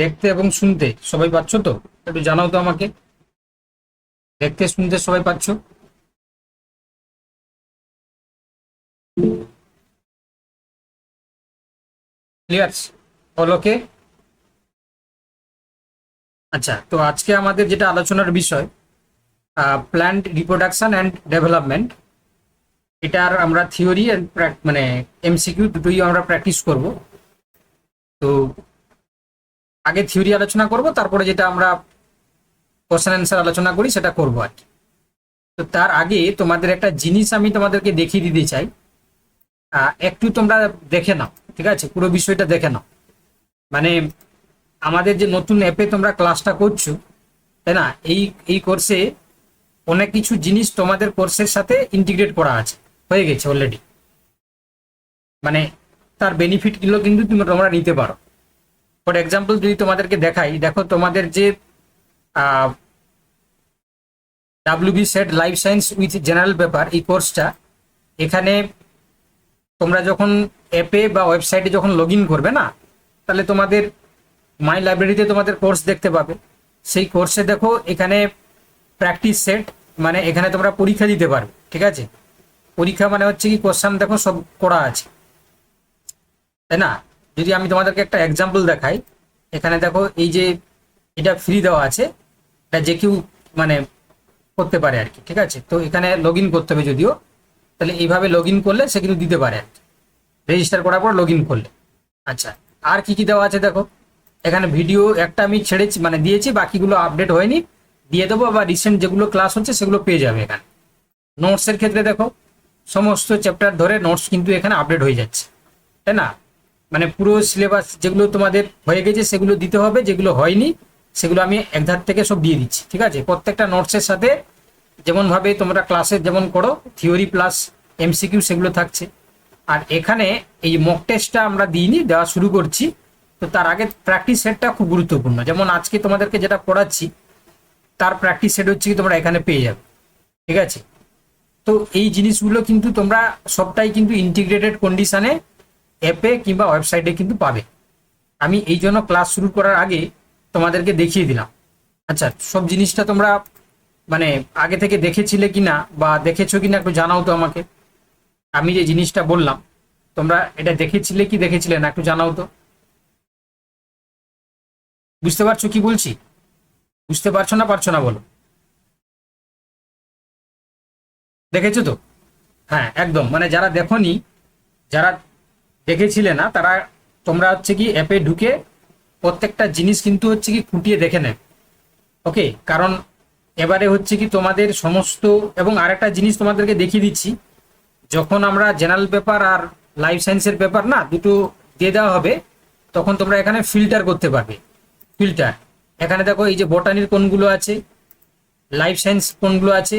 দেখতে এবং শুনতে সবাই পাচ্ছ তো? একটু জানাও তো আমাকে। দেখতে শুনতে সবাই পাচ্ছ? ক্লিয়ার? অল ওকে? আচ্ছা, তো আজকে আমাদের যেটা আলোচনার বিষয় প্ল্যান্ট রিপ্রোডাকশন অ্যান্ড ডেভেলপমেন্ট, এটার আমরা থিওরি অ্যান্ড মানে এমসিকিউ দুটোই আমরা প্র্যাকটিস করব। তো আগে থিওরি আলোচনা করব, তারপরে যেটা আমরা কোশ্চেন অ্যান্সার আলোচনা করি সেটা করবো আর কি। তো তার আগে তোমাদের একটা জিনিস আমি তোমাদেরকে দেখিয়ে দিতে চাই। একটু তোমরা দেখে নাও, ঠিক আছে? পুরো বিষয়টা দেখে নাও। মানে আমাদের যে নতুন অ্যাপে তোমরা ক্লাসটা করছো, তাই না? এই কোর্সে অনেক কিছু জিনিস তোমাদের কোর্সের সাথে ইন্টিগ্রেট করা আছে, হয়ে গেছে অলরেডি। মানে তার বেনিফিটগুলো কিন্তু তোমরা নিতে পারো। ফর এক্সাম্পল যদি তোমাদেরকে দেখাই, দেখো তোমাদের যে WB set life science with general paper, এই কোর্সটা, এখানে তোমরা যখন অ্যাপে বা ওয়েবসাইটে যখন লগ ইন করবে না, তাহলে তোমাদের মাই লাইব্রেরিতে তোমাদের কোর্স দেখতে পাবে। সেই কোর্সে দেখো এখানে প্র্যাকটিস সেট, মানে এখানে তোমরা পরীক্ষা দিতে পারবে, ঠিক আছে? পরীক্ষা মানে হচ্ছে কি, কোশ্চেন দেখো সব করা আছে, তাই না? যদি আমি তোমাদেরকে একটা এক্সাম্পল দেখাই, এখানে দেখো এই যে এটা ফ্রি দেওয়া আছে, এটা যে কেউ মানে করতে পারে আর কি, ঠিক আছে? তো এখানে লগ ইন করতে হবে যদিও, তাহলে এইভাবে লগ ইন করলে সে কিন্তু দিতে পারে আর কি, রেজিস্টার করার পর লগ ইন করলে। আচ্ছা, আর কি কি দেওয়া আছে দেখো, এখানে ভিডিও একটা আমি ছেড়েছি, মানে দিয়েছি, বাকিগুলো আপডেট হয়নি, দিয়ে দেবো। আবার রিসেন্ট যেগুলো ক্লাস হচ্ছে সেগুলো পেয়ে যাবে এখানে। নোটসের ক্ষেত্রে দেখো সমস্ত চ্যাপ্টার ধরে নোটস কিন্তু এখানে আপডেট হয়ে যাচ্ছে, তাই না? মানে পুরো সিলেবাস যেগুলো তোমাদের হয়ে গেছে সেগুলো দিতে হবে, যেগুলো হয়নি সেগুলো আমি এক ধার থেকে সব দিয়ে দিচ্ছি, ঠিক আছে? প্রত্যেকটা নোটসের সাথে যেমনভাবে তোমরা ক্লাসে যেমন করো থিওরি প্লাস এমসিকিউ, সেগুলো থাকছে। আর এখানে এই মক টেস্টটা আমরা দিইনি, দেওয়া শুরু করছি। তো তার আগে প্র্যাকটিস সেটটা খুব গুরুত্বপূর্ণ। যেমন আজকে তোমাদেরকে যেটা পড়াচ্ছি তার প্র্যাকটিস সেট হচ্ছে কি তোমরা এখানে পেয়ে যাবে, ঠিক আছে? তো এই জিনিসগুলো কিন্তু তোমরা সবটাই কিন্তু ইন্টিগ্রেটেড কন্ডিশনে অ্যাপে কিংবা ওয়েবসাইটে কিন্তু পাবে। আমি এই জন্য ক্লাস শুরু করার আগে তোমাদেরকে দেখিয়ে দিলাম। আচ্ছা, সব জিনিসটা তোমরা মানে আগে থেকে দেখেছিলে কিনা বা দেখেছো কিনা একটু জানাও তো আমাকে। আমি যে জিনিসটা বললাম তোমরা এটা দেখেছিলে কি দেখেছিলে না একটু জানাও তো। বুঝতে পারছো কি বলছি? বুঝতে পারছো না বলো। দেখেছো তো? হ্যাঁ একদম, মানে যারা দেখোনি, যারা দেখেছিলে না, তারা তোমরা হচ্ছে কি অ্যাপে ঢুকে প্রত্যেকটা জিনিস কিন্তু হচ্ছে কি খুঁটিয়ে দেখে নেবে। ওকে, কারণ এবারে হচ্ছে কি তোমাদের সমস্ত, এবং আরেকটা জিনিস তোমাদেরকে দেখিয়ে দিচ্ছি, যখন আমরা জেনারেল পেপার আর লাইফ সায়েন্সের পেপার না দুটো দিয়ে দেওয়া হবে, তখন তোমরা এখানে ফিল্টার করতে পারবে। ফিল্টার, এখানে দেখো এই যে বটানির কোনগুলো আছে, লাইফ সায়েন্স কোনগুলো আছে,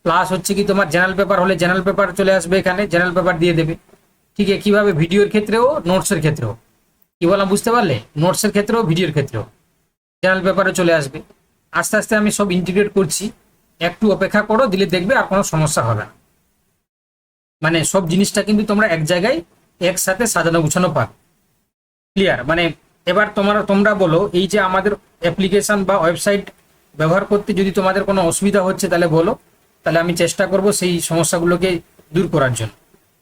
প্লাস হচ্ছে কি তোমার জেনারেল পেপার হলে জেনারেল পেপার চলে আসবে, এখানে জেনারেল পেপার দিয়ে দেবে। ঠিক আছে, কিভাবে ভিডিওর ক্ষেত্রেও নোটসের ক্ষেত্রেও, কি বললাম বুঝতে পারলে? নোটসের ক্ষেত্রেও ভিডিওর ক্ষেত্রেও জেনারেল পেপারে চলে আসবে। আস্তে আস্তে আমি সব ইন্টিগ্রেট করছি, একটু অপেক্ষা করো, দিলে দেখবে আর কোনো সমস্যা হবে না। মানে সব জিনিসটা কিন্তু তোমরা এক জায়গায় একসাথে সাজানো গুছানো পাবে। ক্লিয়ার? মানে এবার তোমরা বলো, এই যে আমাদের অ্যাপ্লিকেশন বা ওয়েবসাইট ব্যবহার করতে যদি তোমাদের কোনো অসুবিধা হচ্ছে তাহলে বলো, তাহলে আমি চেষ্টা করব সেই সমস্যাগুলোকে দূর করার জন্য।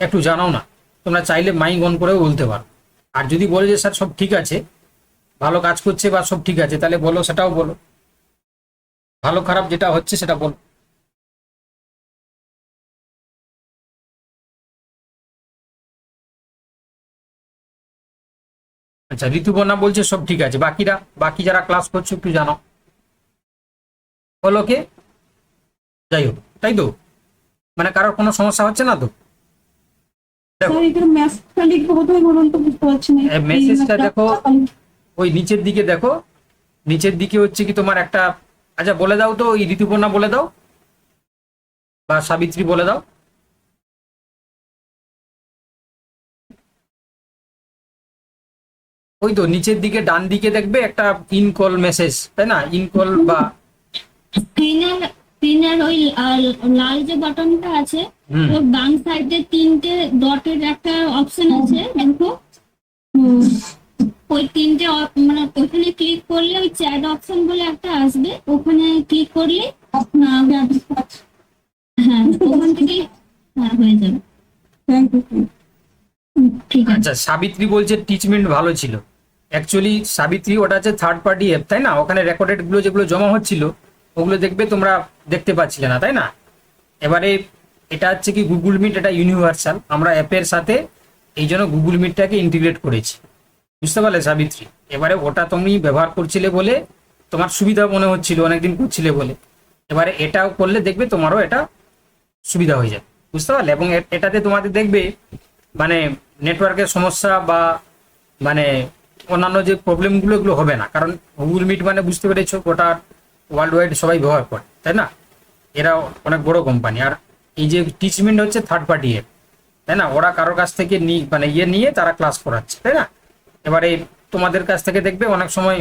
একটু জানাও না, তোমরা চাইলে মাইক অন করেও বলতে পারো। আর যদি বলে যে স্যার সব ঠিক আছে, ভালো কাজ করছে বা সব ঠিক আছে, তাহলে বলো, সেটাও বলো। ভালো খারাপ যেটা হচ্ছে সেটা বলো। আচ্ছা, ঋতুপর্ণা বলছে সব ঠিক আছে, বাকিরা, বাকি যারা ক্লাস করছো একটু জানাও। বলো কে? যাই হোক, তাই তো? মানে কারোর কোনো সমস্যা হচ্ছে না তো? দেখো স্যার এটার ম্যাথটা লিখবো কোথায় বলুন তো, বুঝতে পারছি না। মেসেজটা দেখো, ওই নিচের দিকে দেখো, নিচের দিকে হচ্ছে কি তোমার একটা, আচ্ছা বলে দাও তো, ওই ঋতুপর্ণা বলে দাও বা সাবিত্রী বলে দাও। ওই তো নিচের দিকে ডান দিকে দেখবে একটা ইন কল মেসেজ, তাই না? ইন কল বা স্ক্রিনের ওই লাল যে বাটনটা আছে, হুম, ওর বাম সাইডে তিনটে ডটের একটা অপশন আছে, দেখো। ওই তিনটে মানে ওখানে ক্লিক করলে ওই চ্যাট অপশন বলে একটা আসবে, ওখানে ক্লিক করলে হ্যাঁ ওখান থেকে হ্যাঁ হয়ে যাবে। ঠিক আছে। আচ্ছা, সাবিত্রী বলছে টিচমেন্ট ভালো ছিল। অ্যাকচুয়ালি সাবিত্রী ওটা হচ্ছে থার্ড পার্টি অ্যাপ, তাই না? ওখানে রেকর্ডেড গুলো যেগুলো জমা হচ্ছিল ওগুলো দেখবে তোমরা দেখতে পাচ্ছিলে না, তাই না? এবারে এটা হচ্ছে কি গুগল মিট, এটা ইউনিভার্সাল, আমরা অ্যাপের সাথে এই জন্য গুগল মিটটাকে ইন্টিগ্রেট করেছি, বুঝতে পারলে সাবিত্রী? এবারে ওটা তুমি ব্যবহার করছিলে বলে তোমার সুবিধা মনে হচ্ছিল, অনেকদিন করছিলে বলে। এবারে এটাও করলে দেখবে তোমারও এটা সুবিধা হয়ে যাবে, বুঝতে পারলে? এবং এটাতে তোমাদের দেখবে মানে নেটওয়ার্কের সমস্যা বা মানে অন্যান্য যে প্রবলেমগুলো এগুলো হবে না, কারণ গুগল মিট মানে বুঝতে পেরেছো ওটা ওয়ার্ল্ড ওয়াইড সবাই ব্যবহার করে, তাই না? এরা অনেক বড় কোম্পানি। আর এই যে টিচমেন্ট হচ্ছে থার্ড পার্টি অ্যাপ, তাই না? ওরা কারোর কাছ থেকে মানে নিয়ে তারা ক্লাস করাচ্ছে, তাই না? এবারে তোমাদের কাছ থেকে দেখবে অনেক সময়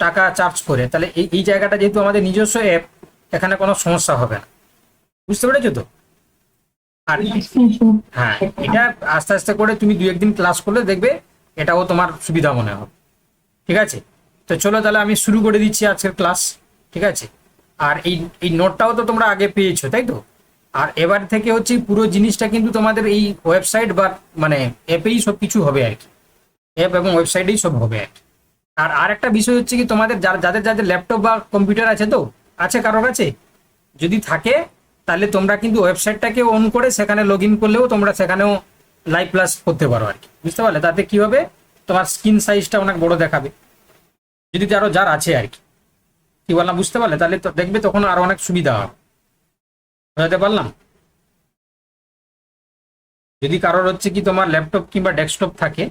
টাকা চার্জ করে, তাহলে এই জায়গাটা যেহেতু আমাদের নিজস্ব অ্যাপ, এখানে কোনো সমস্যা হবে না, বুঝতে পেরেছো তো? আর হ্যাঁ, এটা আস্তে আস্তে করে তুমি 2-1 দিন ক্লাস করলে দেখবে এটাও তোমার সুবিধা মনে হবে, ঠিক আছে? তো চলো তাহলে আমি শুরু করে দিচ্ছি আজকের ক্লাস, ঠিক আছে? আর এই নোটটাও তো তোমরা আগে পেয়েছো, তাই তো? আর এবার থেকে হচ্ছে পুরো জিনিসটা কিন্তু তোমাদের এই ওয়েবসাইট বা মানে অ্যাপেই সব কিছু হবে আর কি, অ্যাপ এবং ওয়েবসাইটেই সব হবে আর কি। আর একটা বিষয় হচ্ছে কি, তোমাদের যাদের যাদের ল্যাপটপ বা কম্পিউটার আছে, তো আছে কারোর কাছে? যদি থাকে তাহলে তোমরা কিন্তু ওয়েবসাইটটাকে অন করে সেখানে লগ ইন করলেও তোমরা সেখানেও লাইভ ক্লাস করতে পারো আর কি, বুঝতে পারলে? তাতে কি হবে, তোমার স্ক্রিন সাইজটা অনেক বড় দেখাবে, যদি যার আছে আর কি। কি বললাম বুঝতে পারলে? তাহলে তো দেখবে তখন আরো অনেক সুবিধা হবে, বুঝতে পারলাম? যদি কারোর হচ্ছে কি তোমার ল্যাপটপ কিংবা ডেস্কটপ থাকে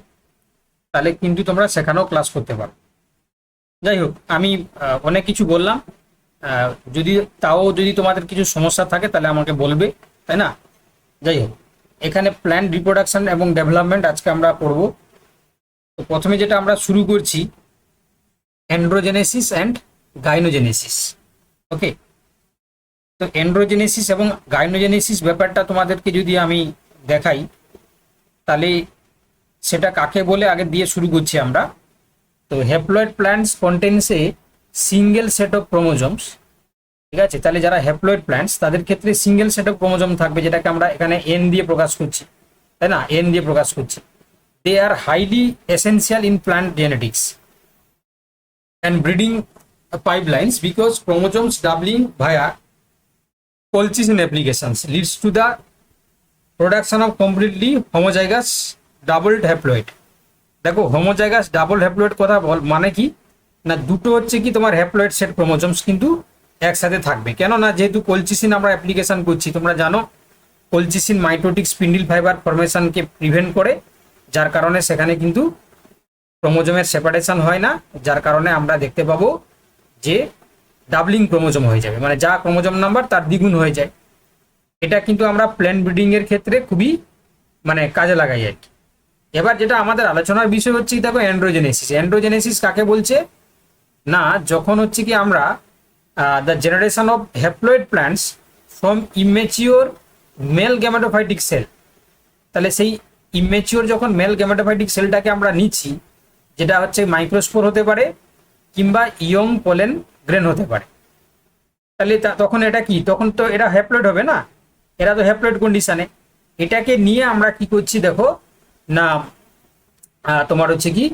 তাহলে কিন্তু তোমরা সেখানেও ক্লাস করতে পারো। যাই হোক, আমি অনেক কিছু বললাম, যদি তোমাদের কিছু সমস্যা থাকে তাহলে আমাকে বলবে, তাই না? যাই হোক, এখানে প্ল্যান রিপ্রোডাকশন এবং ডেভেলপমেন্ট আজকে আমরা পড়ব। তো প্রথমে যেটা আমরা শুরু করছি, অ্যান্ড্রোজেনেসিস অ্যান্ড গাইনোজেনেসিস। ওকে, তো অ্যান্ড্রোজেনেসিস এবং গাইনোজেনেসিস ব্যাপারটা তোমাদেরকে যদি আমি দেখাই তাহলে সেটা কাকে বলে আগে দিয়ে শুরু করছি আমরা। তো haploid plants contains a single set of chromosomes, ঠিক আছে? তাহলে যারা হ্যাপ্লয়েড প্ল্যান্টস তাদের ক্ষেত্রে সিঙ্গেল সেট অফ ক্রোমোজোম থাকবে, যেটাকে আমরা এখানে এন দিয়ে প্রকাশ করছি, তাই না? এন দিয়ে প্রকাশ করছি। They are highly essential in plant genetics and breeding pipelines because chromosomes doubling via colchisin applications leads to the production of completely homozygous doubled haploid। দেখো, হোমোজাইগাস ডাবল হ্যাপ্লয়েড কথা মানে কি না, দুটো হচ্ছে কি তোমার হ্যাপ্লয়েড সেট ক্রোমোজোমস কিন্তু একসাথে থাকবে। কেন না, যেহেতু কলচিসিন আমরা অ্যাপ্লিকেশন করছি, তোমরা জানো কলচিসিন মাইটোটিক স্পিন্ডিল ফাইবার ফরমেশনকে প্রিভেন্ট করে, যার কারণে সেখানে কিন্তু ক্রোমোজোমের সেপারেশন হয় না, যার কারণে আমরা দেখতে পাবো যে ডাবলিং ক্রোমোজোম হয়ে যাবে, মানে যা ক্রোমোজোম নাম্বার তার দ্বিগুণ হয়ে যায়। এটা কিন্তু আমরা প্ল্যান্ট ব্রিডিং এর ক্ষেত্রে খুবই মানে কাজে লাগাই আর কি। এবার যেটা আমাদের আলোচনার বিষয় হচ্ছে দেখো, অ্যান্ড্রোজেনেসিস। অ্যান্ড্রোজেনেসিস কাকে বলছে না, যখন হচ্ছে কি আমরা the generation of haploid plants from immature male gametophytic cell, তাহলে সেই ইমেচিওর যখন মেল গ্যামেটোফাইটিক সেলটাকে আমরা নিচ্ছি, যেটা হচ্ছে মাইক্রোস্পোর হতে পারে কিংবা ইয়ং পোলেন গ্রেন হতে পারে, তাহলে তখন এটা কি, তখন তো এটা হ্যাপ্লয়েড হবে না, এরা তো হ্যাপ্লয়েড কন্ডিশনে। এটাকে নিয়ে আমরা কি করছি দেখো না, তোমার হচ্ছে কি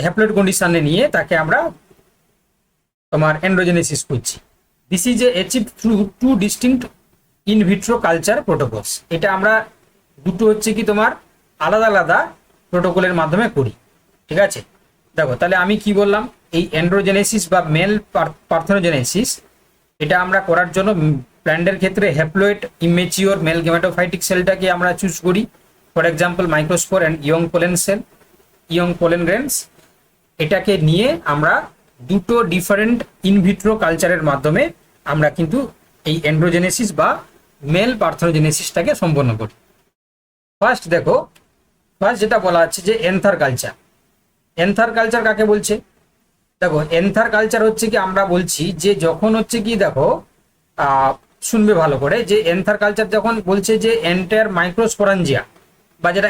হ্যাপ্লয়েড কন্ডিশনে নিয়ে তাকে আমরা তোমার অ্যান্ড্রোজেনেসিস করছি। This is achieve through two distinct in vitro culture protocols. এটা আমরা দুটো হচ্ছে কি তোমার আলাদা আলাদা প্রোটোকলের মাধ্যমে করি, ঠিক আছে? দেখো, তাহলে আমি কি বললাম, এই অ্যান্ড্রোজেনেসিস বা মেল পার্থেনোজেনেসিস এটা আমরা করার জন্য প্ল্যান্টের ক্ষেত্রে হ্যাপ্লয়েড ইমেচিওর মেল গ্যামেটোফাইটিক সেলটাকে আমরা চুজ করি, for example microspore and young pollen cell, young pollen grains. এটাকে নিয়ে আমরা দুটো ডিফারেন্ট ইনভিট্রো কালচারের মাধ্যমে আমরা কিন্তু এই অ্যান্ড্রোজেনেসিস বা মেল পার্থেনোজেনেসিসটাকে সম্পন্ন করি। ফার্স্ট দেখো, ফার্স্ট যেটা বলা আছে যে এন্থার কালচার। এন্থার কালচার কাকে বলছে দেখো, এন্থার কালচার হচ্ছে কি আমরা বলছি যে যখন হচ্ছে কি দেখো শুনবে ভালো করে, যে এন্থার কালচার যখন বলছে যে এন্টার মাইক্রোস্পোরাঞ্জিয়া বা যেটা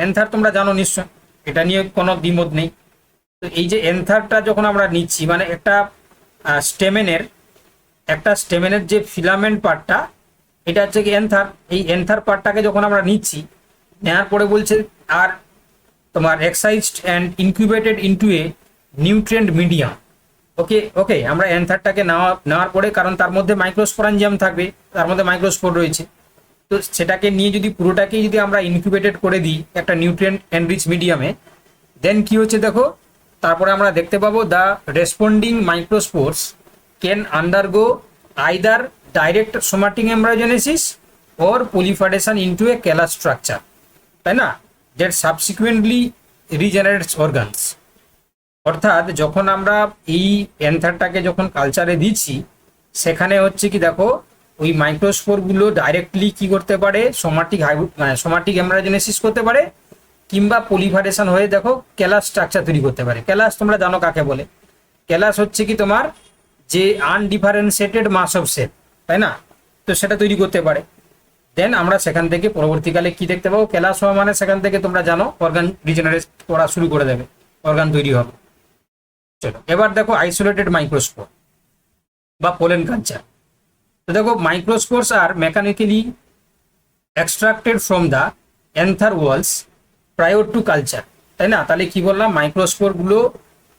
এন্থার তোমরা জানো নিশ্চয়, এটা নিয়ে কোনো দ্বিমত নেই। তো এই যে এন্থারটা যখন আমরা নিচ্ছি, মানে স্টেমেনের একটা স্টেমেনের যে ফিলামেন্ট পার্টটা, এটা হচ্ছে কি এন্থার। এই এন্থার পার্টটাকে যখন আমরা নিচ্ছি, নেওয়ার পরে বলছে আর তোমার excised and incubated into a nutrient medium. Okay okay, আমরা এন্থারটাকে নেওয়ার পরে, কারণ তার মধ্যে মাইক্রোস্পোরাঞ্জিয়াম থাকবে, তার মধ্যে মাইক্রোস্পোর রয়েছে, তো সেটাকে নিয়ে যদি পুরোটাকেই যদি আমরা ইনকিউবেটেড করে দিই একটা নিউট্রিয়েন্ট এনরিচ মিডিয়ামে, দেন কি হচ্ছে দেখো, তারপরে আমরা দেখতে পাবো the responding microspores can undergo either direct somatic embryogenesis or proliferation into a callus structure, তাই না, দ্যাট সাবসিকুয়েন্টলি রিজেনারেটস অর্গানস। অর্থাৎ যখন আমরা এই এন্থারটাকে যখন কালচারে দিচ্ছি, সেখানে হচ্ছে কি দেখো, ওই মাইক্রোস্পোরগুলো ডাইরেক্টলি কি করতে পারে, সোমাটিক এমব্রায়োজেনেসিস করতে পারে, কিংবা পলিফারেশন হয়ে দেখো ক্যালাস স্ট্রাকচার তৈরি করতে পারে। ক্যালাস তোমরা জানো কাকে বলে। ক্যালাস হচ্ছে কি তোমার যে আনডিফারেন্সিয়েটেড মাস অফ সেল, তাই না, তো সেটা তৈরি করতে পারে। দেন আমরা সেখান থেকে পরবর্তীকালে কি দেখতে পাবো, ক্যালাস হওয়া মানে সেখান থেকে তোমরা জানো অর্গান রিজেনারেট করা শুরু করে দেবে, অর্গান তৈরি হবে। চলো এবার দেখো আইসোলেটেড মাইক্রোস্পোর বা পোলেন কালচার। তো দেখো microspores are mechanically extracted from the anther walls prior to culture, তাই না। তাহলে কি বললাম, মাইক্রোস্পোরগুলো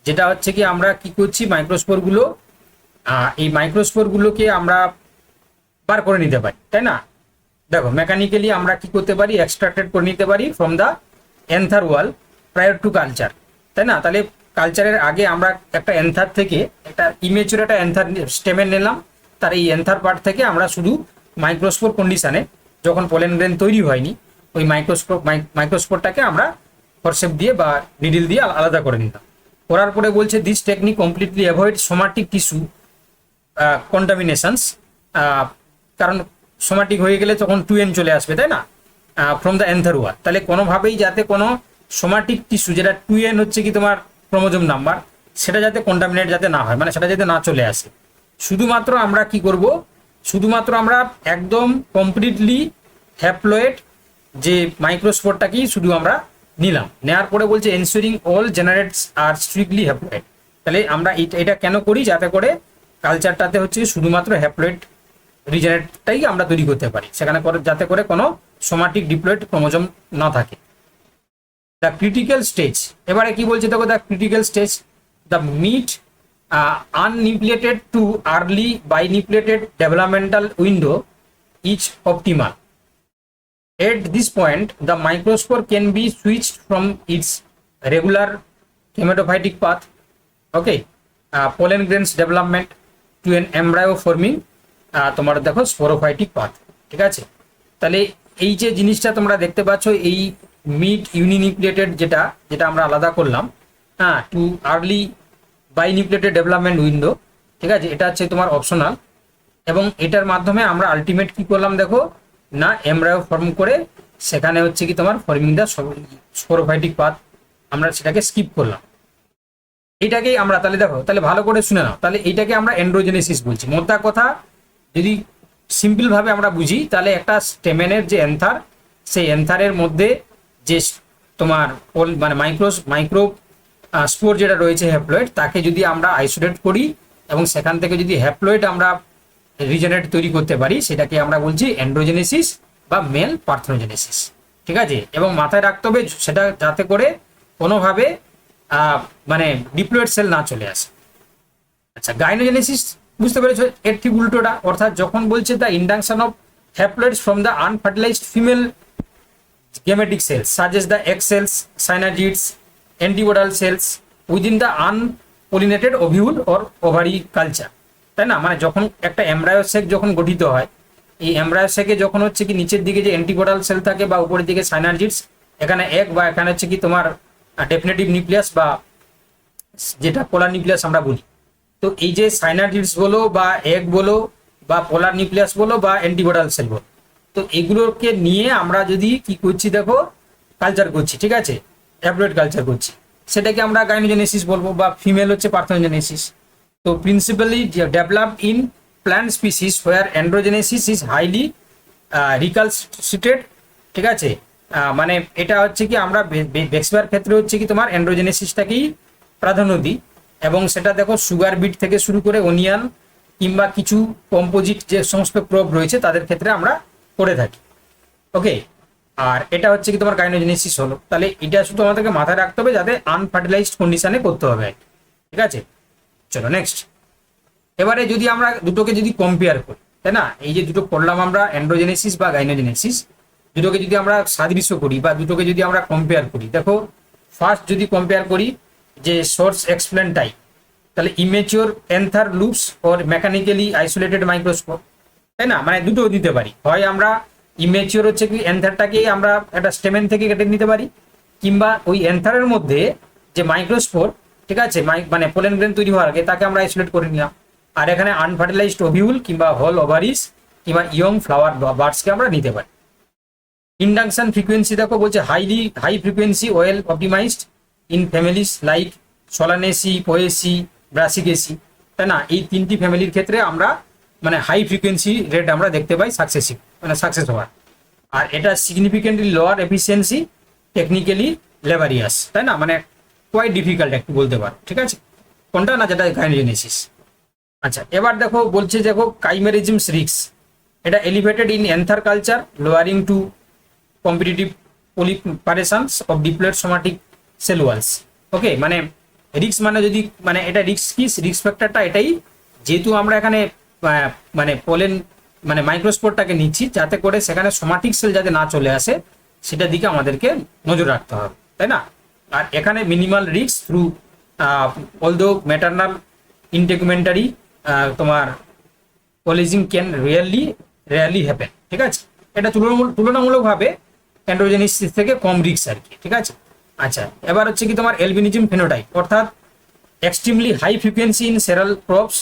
যেটা হচ্ছে কি আমরা কি করছি, মাইক্রোস্পোরগুলো এই মাইক্রোস্পোরগুলোকে আমরা বার করে নিতে পারি, তাই না। দেখো মেকানিক্যালি আমরা কি করতে পারি, এক্সট্রাক্টেড করে নিতে পারি from the anther wall prior to culture, তাই না। তাহলে কালচারের আগে আমরা একটা এন্থার থেকে একটা ইমেচুর একটা এন্থার স্টেমেন নিলাম, তার এই এন্থার পার্ট থেকে আমরা শুধু মাইক্রোস্পোর কন্ডিশনে, যখন পোলেন গ্রেন তৈরি হয়নি, ওই মাইক্রোস্পোরটাকে আমরা ফরসেপ দিয়ে বা নিডিল দিয়ে আলাদা করে নিলাম। করার পরে বলছে this technique completely avoid somatic tissue contaminations, কারণ সোমাটিক হয়ে গেলে তখন 2N চলে আসবে, তাই না, ফ্রম দ্য এন্থার ওয়াল। তাহলে কোনোভাবেই যাতে কোনো সোমাটিক টিস্যু, যেটা 2N হচ্ছে কি তোমার ক্রোমোজোম নাম্বার, সেটা যাতে কন্টামিনেট যাতে না হয়, মানে সেটা যাতে না চলে আসে। শুধুমাত্র আমরা কি করব, শুধুমাত্র আমরা একদম কমপ্লিটলি হ্যাপ্লয়েড যে মাইক্রোস্পোরটাকেই শুধু আমরা নিলাম। নেওয়ার পরে বলছে এনসিওরিং অল জেনারেটস আর স্ট্রিক্টলি হ্যাপ্লয়েড। তাহলে আমরা এটা কেন করি, যাতে করে কালচারটাতে হচ্ছে শুধুমাত্র হ্যাপ্লয়েড রিজেনারেটটাই আমরা তৈরি করতে পারি, সেখানে যাতে করে কোনো সোমাটিক ডিপ্লয়েড ক্রোমোজোম না থাকে। দ্য ক্রিটিক্যাল স্টেজ, এবারে কি বলছে দেখো, the critical stage the mid unnucleated to early binucleated developmental window is optimal. At this point, the microspore can be switched from its regular gametophytic path, okay, pollen grains development to an embryo forming তোমার দেখো sporophytic path, ঠিক আছে। তাহলে এই যে জিনিসটা তোমরা দেখতে পাচ্ছ, এই মিড ইউনিনিউক্লিয়েটেড যেটা আমরা আলাদা করলাম, টু আর্লি বাইনিউক্লিয়েটেড ডেভেলপমেন্ট উইন্ডো, ঠিক আছে, এটা হচ্ছে তোমার অপশনাল। এবং এটার মাধ্যমে আমরা আলটিমেট কি করলাম দেখো না, এমব্রায়ো ফর্ম করে সেখানে হচ্ছে কি তোমার ফর্মিং দ্য স্পোরোফাইটিক পাথ, আমরা সেটাকে স্কিপ করলাম। এইটাকেই আমরা তাহলে দেখো, তাহলে ভালো করে শুনে নাও, তাহলে এইটাকে আমরা এন্ড্রোজেনেসিস বলছি। মোদ্দা কথা যদি সিম্পল ভাবে আমরা বুঝি, তাহলে একটা স্টেমেনের যে এন্থার, সেই এন্থারের মধ্যে যে তোমার মানে মাইক্রো স্পোর যেটা রয়েছে হ্যাপ্লয়েড, তাকে যদি আমরা আইসোলেট করি এবং সেখান থেকে যদি হ্যাপ্লয়েড আমরা রিজেনারেট তৈরি করতে পারি, সেটাকে আমরা বলছি এন্ড্রোজেনেসিস বা মেল পার্থেনোজেনেসিস, ঠিক আছে। এবং মাথায় রাখতে হবে সেটা যাতে করে কোনোভাবে মানে ডিপ্লয়েড সেল না চলে আসে। আচ্ছা, গাইনোজেনেসিস বুঝতে পেরেছো, এর ঠিক উল্টোটা, অর্থাৎ যখন বলছে the induction of haploids from the unfertilised female gametic cells such as the egg cells, synergids, antibodal cells within the unpollinated ovule or ovary culture, তাই না। মানে যখন একটা এমব্রায়ো সেক যখন গঠিত হয়, এই এমব্রায়ো সেকে যখন হচ্ছে কি নিচের দিকে যে অ্যান্টিবোডাল সেল থাকে বা উপরের দিকে সাইনার্জিডস, এখানে এগ বা এখানে হচ্ছে কি তোমার ডেফিনেটিভ নিউক্লিয়াস বা যেটা পোলার নিউক্লিয়াস আমরা বলি। তো এই যে সাইনার্জিডস বলো বা এগ বলো বা পোলার নিউক্লিয়াস বলো বা অ্যান্টিবোডাল সেল বলো, তো এগুলোকে নিয়ে আমরা যদি কি করছি দেখো, কালচার করছি, ঠিক আছে, হ্যাপ্লয়েড কালচার করছি, সেটাকে আমরা গাইনোজেনেসিস বলবো, বা ফিমেল হচ্ছে পার্থেনোজেনেসিস। তো principally developed in plant species where androgenesis is highly recalcitrant, ঠিক আছে, মানে এটা হচ্ছে কি আমরা বেক্সিয়ার ক্ষেত্রে হচ্ছে কি তোমার অ্যান্ড্রোজেনেসিসটাকেই প্রাধান্য দিই, এবং সেটা দেখো সুগার বিট থেকে শুরু করে অনিয়ন কিংবা কিছু কম্পোজিট যে সমস্ত ক্রপ রয়েছে তাদের ক্ষেত্রে আমরা করে থাকি। ওকে, আর এটা হচ্ছে কি তোমার গাইনোজেনেসিস হলো। তাহলে এটা শুধু আমাদেরকে মাথায় রাখতে হবে যাতে আনফার্টিলাইজড কন্ডিশনে করতে হবে, ঠিক আছে। চলো নেক্সট। এবারে যদি আমরা দুটোকে যদি কম্পেয়ার করি, তাই না, এই যে দুটো করলাম আমরা অ্যান্ড্রোজেনেসিস বা গাইনোজেনেসিস, দুটোকে যদি আমরা সাদৃশ্য করি বা দুটোকে যদি আমরা কম্পেয়ার করি, দেখো ফার্স্ট যদি কম্পেয়ার করি যে সোর্স এক্সপ্লেন টাইপ, তাহলে ইমেচিওর এন্থার লুপস ওর মেকানিক্যালি আইসোলেটেড মাইক্রোস্কোপ, তাই না, মানে দুটো দিতে পারি। হয় আমরা ইমেচিওর হচ্ছে কি এন্থারটাকে আমরা একটা স্টেমেন থেকে কেটে নিতে পারি, কিংবা ওই এন্থারের মধ্যে যে মাইক্রোস্পোর, ঠিক আছে, মানে পোলেন গ্রেন তৈরি হওয়ার আগে তাকে আমরা আইসোলেট করে নিলাম। আর এখানে আনফার্টিলাইজড ওভিউল কিংবা হোল ওভারিস কিংবা ইয়ং ফ্লাওয়ার বার্ডসকে আমরা নিতে পারি। ইন্ডাকশন ফ্রিকোয়েন্সি দেখো বলছে high frequency well optimised in families like Solanaceae, Poaceae, Brassicaceae, তাই না, এই তিনটি ফ্যামিলির ক্ষেত্রে আমরা মানে হাই ফ্রিকোয়েন্সি রেট আমরা দেখতে পাই সাকসেস হওয়ার। আর এটা সিগনিফিকেন্টলি লোয়ার এফিসিয়েন্সি, টেকনিক্যালি লেবারিয়াস, তাই না, মানে কোয়াইট ডিফিকাল্ট একটু বলতে পারো, ঠিক আছে, কোনটা না যেটা গাইনোজেনেসিস। আচ্ছা, এবার দেখো বলছে দেখো কাইমেরিজমস রিক্স, এটা elevated in anther culture lowering to competitive proliferations of diploid somatic cell walls. Okay, মানে রিক্স মানে যদি মানে এটা রিক্স কি, রিক্স ফ্যাক্টরটা এটাই, যেহেতু আমরা এখানে মানে পোলেন মানে মাইক্রোস্পোরটাকে নিচ্ছি যাতে করে সেখানে সোমাটিক সেল যাতে না চলে আসে সেটার দিকে আমাদেরকে নজর রাখতে হবে, তাই না। আর এখানে মিনিমাল রিক্স থ্রু অলদো ম্যাটারনাল ইন্টেগুমেন্টারি তোমার পলিজিং ক্যান রেয়ারলি হ্যাপেন, ঠিক আছে। এটা তুলনামূলকভাবে অ্যান্ড্রোজেনেসিস থেকে কম রিক্স আর কি, ঠিক আছে। আচ্ছা, এবার হচ্ছে কি তোমার অ্যালবিনিজম ফেনোটাইপ, অর্থাৎ extremely high frequency in cereal crops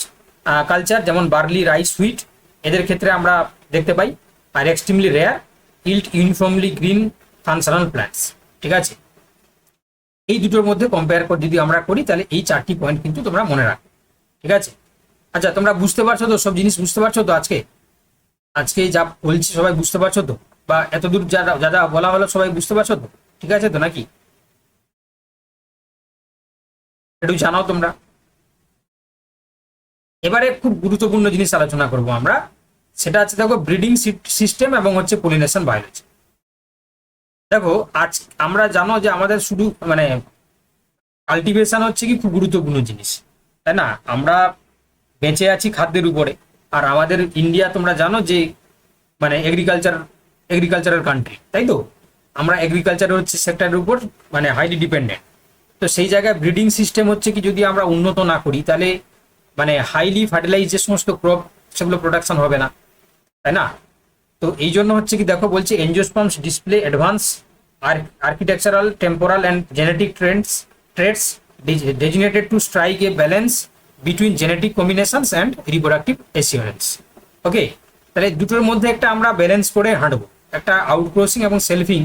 culture, যেমন বার্লি, রাইস, হুইট, এদের ক্ষেত্রে আমরা দেখতে পাই। আর extremely rare yield uniformly green functional plants, ঠিক আছে। এই দুটোর মধ্যে কম্পেয়ার করে যদি আমরা করি তাহলে এই চারটি পয়েন্ট কিন্তু তোমরা মনে রাখো, ঠিক আছে। আচ্ছা, তোমরা বুঝতে পারছো তো, সব জিনিস বুঝতে পারছো তো, আজকে যা বলছি সবাই বুঝতে পারছো তো, বা এতদূর যা যা বলা হলো সবাই বুঝতে পারছো তো, ঠিক আছে তো নাকি, একটু জানাও তোমরা। এবারে খুব গুরুত্বপূর্ণ জিনিস আলোচনা করব আমরা, সেটা হচ্ছে দেখো ব্রিডিং সিস্টেম এবং হচ্ছে পলিনেশন বায়োলজি। দেখো আজ আমরা জানো যে আমাদের শুধু মানে কাল্টিভেশন হচ্ছে কি খুব গুরুত্বপূর্ণ জিনিস, তাই না, আমরা বেঁচে আছি খাদ্যের উপরে। আর আমাদের ইন্ডিয়া তোমরা জানো যে মানে এগ্রিকালচারাল কান্ট্রি, তাই তো, আমরা এগ্রিকালচার হচ্ছে সেক্টরের উপর মানে হাইলি ডিপেন্ডেন্ট। তো সেই জায়গায় ব্রিডিং সিস্টেম হচ্ছে কি যদি আমরা উন্নত না করি তাহলে মানে হাইলি ফার্টিলাইজ যে সমস্ত ক্রপ সেগুলো প্রোডাকশন হবে না, তাই না। তো এই জন্য হচ্ছে কি দেখো বলছে angiosperms display advanced architectural, temporal and genetic traits designated to strike a balance between genetic combinations and reproductive assurance. ওকে, তাহলে দুটোর মধ্যে একটা আমরা ব্যালেন্স করে হাঁটবো, একটা আউটক্রসিং এবং সেলফিং,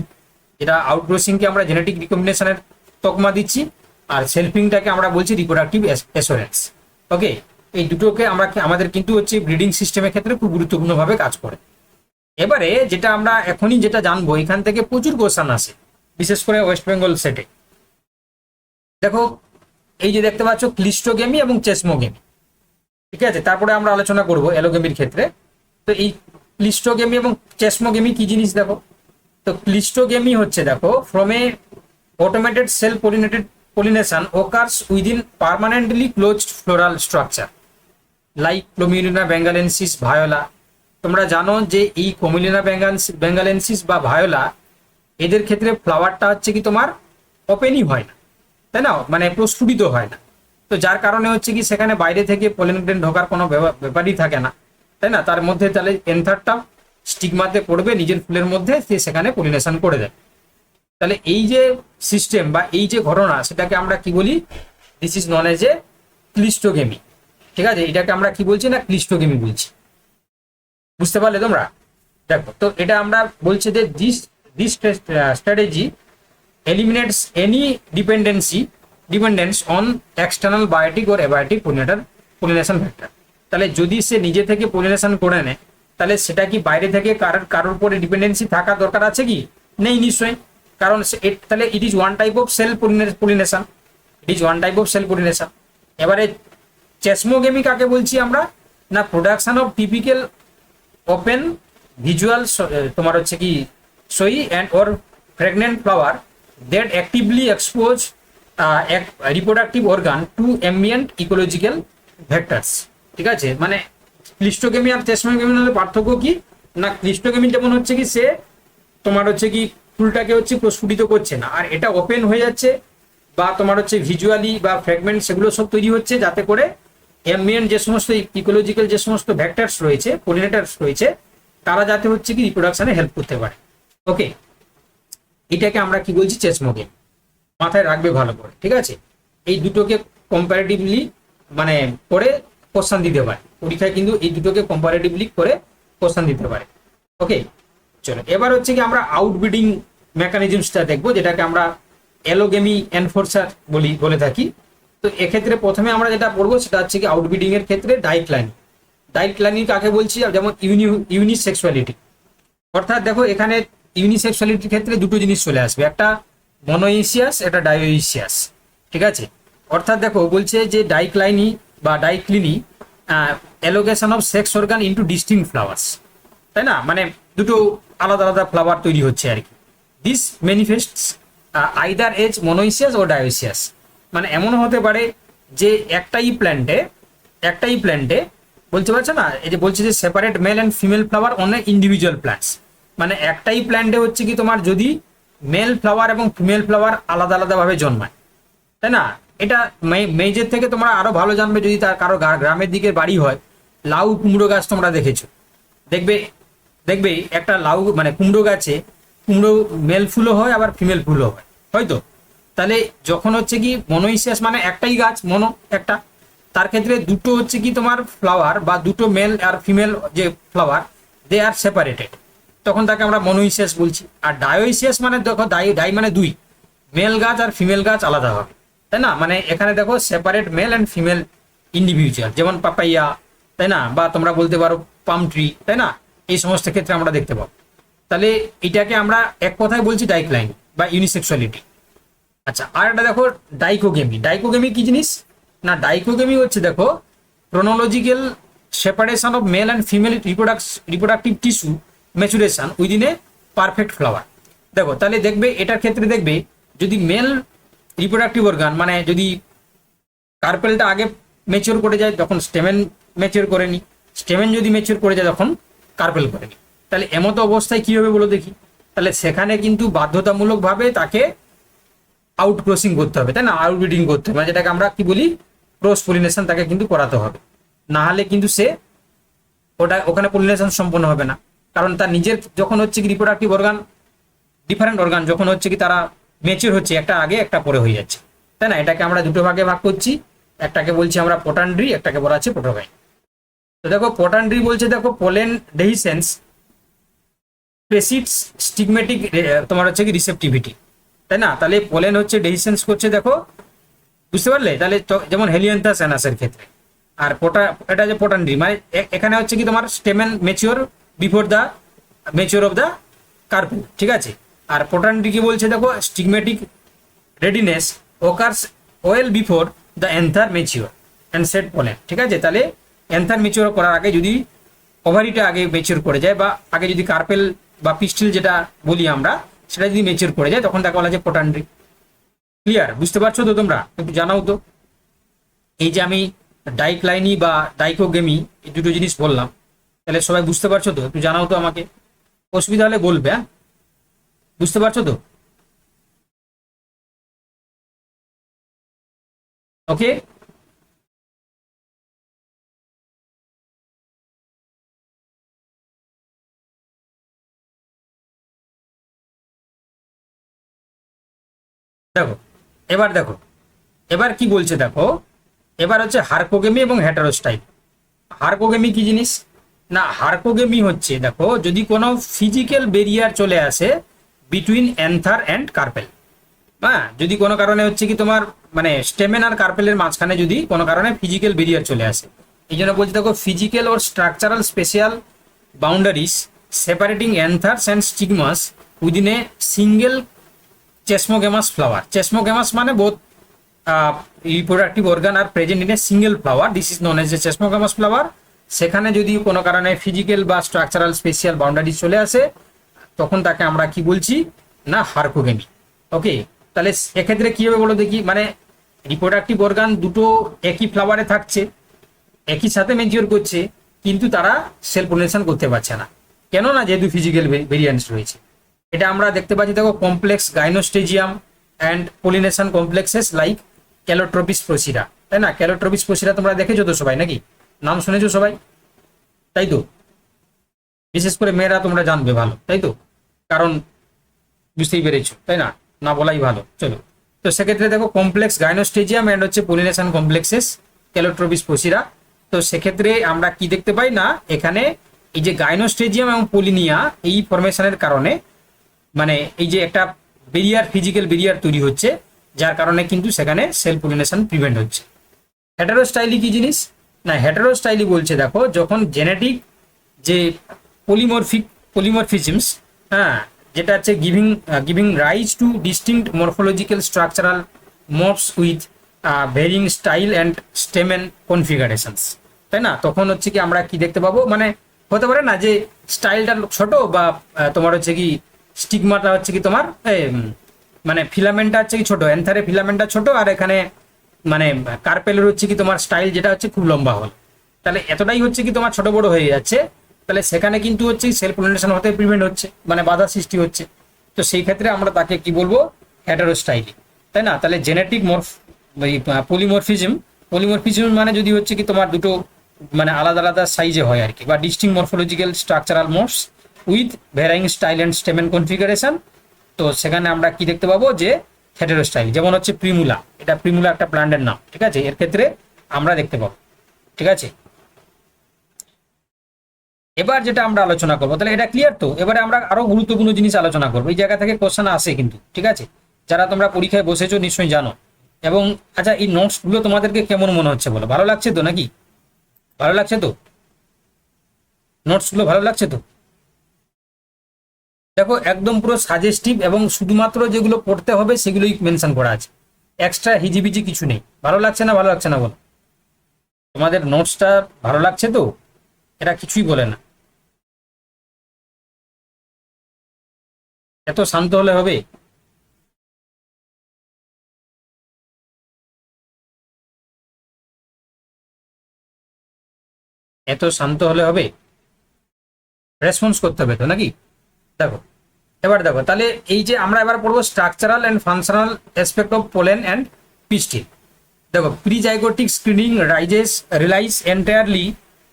যেটা আউটক্রসিংকে আমরা জেনেটিক রিকম্বিনেশনের তকমা দিচ্ছি আর সেলফিংটাকে আমরা বলছি রিপ্রোডাক্টিভ অ্যাসুরেন্স। ওকে, এই দুটোকে আমাদের কিন্তু হচ্ছে ব্রিডিং সিস্টেমের ক্ষেত্রে খুব গুরুত্বপূর্ণভাবে কাজ করে। এবারে যেটা আমরা এখনই যেটা জানবো, এখান থেকে প্রচুর কোশ্চেন আসে, বিশেষ করে ওয়েস্ট বেঙ্গল সেটে। দেখো এই যে দেখতে পাচ্ছ ক্লিস্টোগেমি এবং চেসমোগেমি, ঠিক আছে, তারপরে আমরা আলোচনা করব অ্যালোগেমির ক্ষেত্রে। তো এই ক্লিস্টোগেমি এবং চেসমোগেমি কি জিনিস দেখো, তো ক্লিস্টোগেমি হচ্ছে দেখো from a automated cell pollination occurs within permanently closed floral structure like Comilena bengalensis, viola. তোমরা জানো যে এই Comilena bengalensis বা ভায়োলা এদের ক্ষেত্রে ফ্লাওয়ারটা হচ্ছে কি তোমার ওপেনই হয় না, তাই না, মানে প্রস্ফুটিত হয় না। তো যার কারণে হচ্ছে কি সেখানে বাইরে থেকে পলেন গ্রেন ঢোকার কোনো ব্যাপারই থাকে না, তাই না। তার মধ্যে তাহলে এন্থারটা স্টিগমাতে পড়বে নিজের ফুলের মধ্যে, সে সেখানে পলিনেশন করে দেয়। তাহলে এই যে সিস্টেম বা এই যে ঘটনা সেটাকে আমরা কি বলি, this is known as a cleistogamy, ঠিক আছে। এটাকে আমরা কি বলছি না, ক্লিস্টোগেমি বলছি, বুঝতে পারলে তোমরা। দেখো তো এটা আমরা বলছি যে this strategy eliminates any dependence on external biotic or abiotic pollination factor. তাহলে যদি সে নিজে থেকে পলিনেশন করে নেয় তাহলে সেটা কি বাইরে থেকে কারোর উপরে ডিপেন্ডেন্সি থাকা দরকার আছে কি নেই নিশ্চয়ই, কারণ তাহলে it is one type of self pollination, it is one type of self pollination. এবারে চেসমোগেমি কাকে বলছি আমরা, না production of typical open visual তোমার হচ্ছে কি showy and or fragrant flower that actively expose reproductive organ to ambient ecological vectors. ঠিক আছে, মানে ক্লিস্টোগেমি আর চেসমোগেমির মধ্যে পার্থক্য কি, না ক্লিস্টোগেমি যেমন হচ্ছে কি সে তোমার হচ্ছে কি ফুলটাকে হচ্ছে প্রস্ফুটিত করছে না, আর এটা ওপেন হয়ে যাচ্ছে বা তোমার হচ্ছে ভিজুয়ালি বা ফ্র্যাগমেন্ট সেগুলো সব তৈরি হচ্ছে যাতে করে অ্যাম্বিয়েন্ট যে সমস্ত ইকোলজিক্যাল যে সমস্ত ভেক্টরস রয়েছে, পলিনেটার্স রয়েছে, তারা যাতে হচ্ছে কি রিপ্রোডাকশনে হেল্প করতে পারে। ওকে, এটাকে আমরা কি বলছি, চেসমোগেমি। মাথায় রাখবে ভালো করে, ঠিক আছে। এই দুটোকে কম্পারেটিভলি মানে করে কোশ্চেন দিতে পারে পরীক্ষায়, কিন্তু এই দুটোকে কম্পারেটিভলি করে কোশ্চেন দিতে পারে। ওকে, চলো এবার হচ্ছে কি আমরা আউটবিডিং মেকানিজমসটা দেখবো, যেটাকে আমরা অ্যালোগেমি এনফোর্সার বলে থাকি। তো এক্ষেত্রে প্রথমে আমরা যেটা পড়বো সেটা হচ্ছে কি আউটবিডিং এর ক্ষেত্রে ডাইক্লাইনিং। ডাইক্লাইনিং কাকে বলছি, যেমন ইউনিসেক্সুয়ালিটি, অর্থাৎ দেখো এখানে ইউনিসেক্সুয়ালিটির ক্ষেত্রে দুটো জিনিস চলে আসবে, একটা মনোইসিয়াস, একটা ডায়োইসিয়াস। ঠিক আছে, অর্থাৎ দেখো বলছে যে ডাইক্লাইনি বা dicliny allocation of sex organ into distinct flowers, তাই না, মানে দুটো আলাদা আলাদা ফ্লাওয়ার তৈরি হচ্ছে আর কি। দিস ম্যানিফেস্টস আইদার এজ মনোইসিয়াস ও ডায়োইসিয়াস, মানে এমনও হতে পারে যে একটাই প্ল্যান্টে বলতে পারছে না, এই যে বলছে যে separate male and female flower on individual plants, মানে একটাই প্ল্যান্টে হচ্ছে কি তোমার যদি মেল ফ্লাওয়ার এবং ফিমেল ফ্লাওয়ার আলাদা আলাদা ভাবে জন্মায়, তাই না। এটা মেজের থেকে তোমরা আরো ভালো জানবে যদি তার কারো গ্রামের দিকে বাড়ি হয়, লাউ কুমড়ো গাছ তোমরা দেখেছো, দেখবে একটা লাউ মানে কুমড়ো গাছে কুমড়ো মেল ফুলও হয় আবার ফিমেল ফুলও হয়, হয়তো। তাহলে যখন হচ্ছে কি মনোইসিয়াস মানে একটাই গাছ মনো একটা, তার ক্ষেত্রে দুটো হচ্ছে কি তোমার ফ্লাওয়ার বা দুটো মেল আর ফিমেল যে ফ্লাওয়ার দে আর সেপারেটেড, তখন তাকে আমরা মনোইসিয়াস বলছি। আর ডায়োইসিয়াস মানে দেখো ডাই মানে দুই, মেল গাছ আর ফিমেল গাছ আলাদা হবে, তাই না। মানে এখানে দেখো separate male and female individual, যেমন পাপাইয়া, তাই না, বা তোমরা বলতে পারো পাম ট্রি, তাই না, এই সমস্ত ক্ষেত্রে আমরা দেখতে পাবো। তাহলে এটাকে আমরা এক কথায় বলছি ডাইক্লাইন বা ইউনিসেক্সুয়ালিটি। আচ্ছা, আর একটা দেখো ডাইকোগেমি। ডাইকোগেমি কি জিনিস, না ডাইকোগেমি হচ্ছে দেখো chronological separation of male and female reproductive tissue maturation within a perfect flower. দেখো তাহলে দেখবে এটার ক্ষেত্রে দেখবে যদি মেল রিপ্রোডাক্টিভ অর্গান মানে যদি কার্পেলটা আগে ম্যাচিওর করে যায় তখন স্টেমেন ম্যাচিওর করে নি, স্টেমেন যদি ম্যাচিওর করে যায় তখন কার্পেল করে নি। তাহলে এমতো অবস্থায় কি হবে বলো দেখি, তাহলে সেখানে কিন্তু বাধ্যতামূলকভাবে তাকে আউট ক্রসিং করতে হবে, তাই না, আউটব্রিডিং করতে হবে, মানে যেটাকে আমরা কি বলি ক্রস পলিনেশন, তাকে কিন্তু করাতে হবে, না হলে কিন্তু সে ওখানে পলিনেশন সম্পন্ন হবে না। কারণ তার নিজের যখন হচ্ছে কি রিপ্রোডাক্টিভ অর্গান ডিফারেন্ট অর্গান যখন হচ্ছে কি তারা মেচিওর হচ্ছে, একটা আগে একটা পরে হয়ে যাচ্ছে, তাই না। এটাকে আমরা দুটো ভাগে ভাগ করছি, একটাকে বলছি আমরা পটান্ড্রি, একটাকে বলা আছে প্রোটোগাইন। তো দেখো পটান্ড্রি বলছে দেখো পোলেন ডেহিসেন্স প্রেসিডস স্টিগমেটিক তোমার হচ্ছে কি রিসেপটিভিটি, তাই না। তাহলে পোলেন হচ্ছে ডেহিসেন্স করছে, দেখো বুঝতে পারলে, তাহলে যেমন হেলিয়ান্থাস অ্যানাসের ক্ষেত্রে। আর এটা যে পটান্ড্রি মানে এখানে হচ্ছে কি তোমার stamen mature before the mature of the carpel, ঠিক আছে। আর পটান্ড্রি কি বলছে দেখো stigmatic readiness occurs well before the anther mature and set pollen, ঠিক আছে। তাহলে এন্থার ম্যাচিওর করার আগে যদি ওভারিটা আগে ম্যাচিওর করে যায় বা আগে যদি কার্পেল বা পিস্টিল যেটা বলি আমরা সেটা যদি ম্যাচিওর করে যায় তখন তাকে বলা যায় পটান্ড্রি। ক্লিয়ার, বুঝতে পারছো তো তোমরা, একটু জানাও তো। এই যে আমি ডাইক্লাইনি বা ডাইকোগেমি এই দুটো জিনিস বললাম, তাহলে সবাই বুঝতে পারছো তো, একটু জানাও তো আমাকে, অসুবিধা হলে বলবে। হ্যাঁ, বুঝতে পারছো তো? ওকে, দেখো এবার কি বলছে দেখো, এবার হচ্ছে হারকোগেমি এবং হেটারোস্টাইপ। হারকোগেমি কি জিনিস, না হারকোগেমি হচ্ছে দেখো যদি কোনো ফিজিক্যাল বেরিয়ার চলে আসে বিটুইন অ্যান্থার অ্যান্ড কার্পেল, হ্যাঁ, যদি কোনো কারণে হচ্ছে কি তোমার মানে স্টেমেন আর কার্পেলের মাঝখানে যদি কোনো কারণে ফিজিক্যাল বেরিয়ার চলে আসে, এই জন্য বলছি দেখো physical or structural spatial boundaries separating anthers and stigmas within a single chasmogamous flower. Chasmogamous মানে both reproductive organ are present in a single flower. This is known as a chasmogamous flower. সেখানে যদি কোনো কারণে physical বা structural spatial boundary চলে আসে তখন তাকে আমরা কি বলছি না হার্কোগেমি। ওকে, তাহলে এক্ষেত্রে কি হবে বলো দেখি, মানে রিপ্রোডাক্টিভ অর্গান দুটো একই ফ্লাওয়ারে থাকছে, একই সাথে ম্যাচিওর করছে, কিন্তু তারা সেল পলিনেশন করতে পারছে না। কেন না? যেহেতু ফিজিক্যাল ভেরিয়েন্স রয়েছে। এটা আমরা দেখতে পাচ্ছি, দেখো complex gynostegium and pollination complexes like Calotropis procera, তাই না? ক্যালোট্রপিস প্রসিরা তোমরা দেখেছো তো সবাই, নাকি নাম শুনেছো সবাই? তাই তো, বিশেষ করে মেয়েরা তোমরা জানবে ভালো, তাই তো, কারণ বুঝতেই পেরেছো, তাই না? না বলাই ভালো। চলো, তো সেক্ষেত্রে দেখো কমপ্লেক্স গাইনোস্টেজিয়াম অ্যান্ড হচ্ছে পলিনেশন কমপ্লেক্সেস ক্যালোট্রপিস প্রসিরা। তো সেক্ষেত্রে আমরা কি দেখতে পাই না, এখানে এই যে গাইনোস্টেজিয়াম এবং পলিনিয়া এই ফরমেশনের কারণে মানে এই যে একটা বেরিয়ার, ফিজিক্যাল বেরিয়ার তৈরি হচ্ছে, যার কারণে কিন্তু সেখানে সেল পলিনেশন প্রিভেন্ট হচ্ছে। হেটারোস্টাইলি কি জিনিস না? হেটারোস্টাইলি বলছে দেখো যখন জেনেটিক যে পলিমরফিজমস, হ্যাঁ, যেটা হচ্ছে giving rise to distinct morphological structural morphs with varying style and stamen configurations, তাই না? তখন হচ্ছে কি আমরা কি দেখতে পাবো, মানে হতে পারে না যে স্টাইলটা ছোট বা তোমার হচ্ছে কি স্টিগমাটা হচ্ছে কি তোমার মানে ফিলামেন্টটা হচ্ছে কি ছোট, অ্যান্থারে ফিলামেন্টটা ছোট, আর এখানে মানে কার্পেলের হচ্ছে কি তোমার স্টাইল যেটা হচ্ছে খুব লম্বা হল, তাহলে এতটাই হচ্ছে কি তোমার ছোট বড় হয়ে যাচ্ছে, তাহলে সেখানে কিন্তু হচ্ছে সেল পলিনেশন হতে প্রিভেন্ট হচ্ছে, মানে বাধা সৃষ্টি হচ্ছে। তো সেই ক্ষেত্রে আমরা তাকে কি বলবো, হেটারোস্টাইলি, তাই না? তাহলে জেনেটিক পলিমরফিজম মানে যদি হচ্ছে কি তোমার দুটো মানে আলাদা আলাদা সাইজে হয় আর কি, বা distinct morphological structural morphs with varying style and stamen configuration, তো সেখানে আমরা কি দেখতে পাবো যে হেটারোস্টাইল। যেমন হচ্ছে প্রিমুলা, এটা প্রিমুলা একটা প্ল্যান্টের নাম, ঠিক আছে? এর ক্ষেত্রে আমরা দেখতে পাবো, ঠিক আছে? এবার যেটা আমরা আলোচনা করবো, তাহলে এটা ক্লিয়ার তো? এবারে আমরা আরো গুরুত্বপূর্ণ জিনিস আলোচনা করবো, এই জায়গা থেকে কোশ্চেন আসে কিন্তু, ঠিক আছে? যারা তোমরা পরীক্ষায় বসেছো নিশ্চয়ই জানো। এবং আচ্ছা, এই নোটস গুলো তোমাদেরকে কেমন মনে হচ্ছে বলো? ভালো লাগছে তো নাকি? ভালো লাগছে তো? নোটস গুলো ভালো লাগছে তো? দেখো একদম পুরো সাজেস্টিভ এবং শুধুমাত্র যেগুলো পড়তে হবে সেগুলোই মেনশন করা আছে, এক্সট্রা হিজিবিজি কিছু নেই। ভালো লাগছে না? ভালো লাগছে না বলো? তোমাদের নোটসটা ভালো লাগছে তো? এটা কিছুই বলে না। এত শান্ত হলে হবে? এত শান্ত হলে হবে? রেসপন্স করতে হবে তো নাকি? দেখো, এবার দেখো, তাহলে এই যে আমরা এবার পড়বো structural and functional aspect of pollen and pistil. দেখো, prezygotic screening relies entirely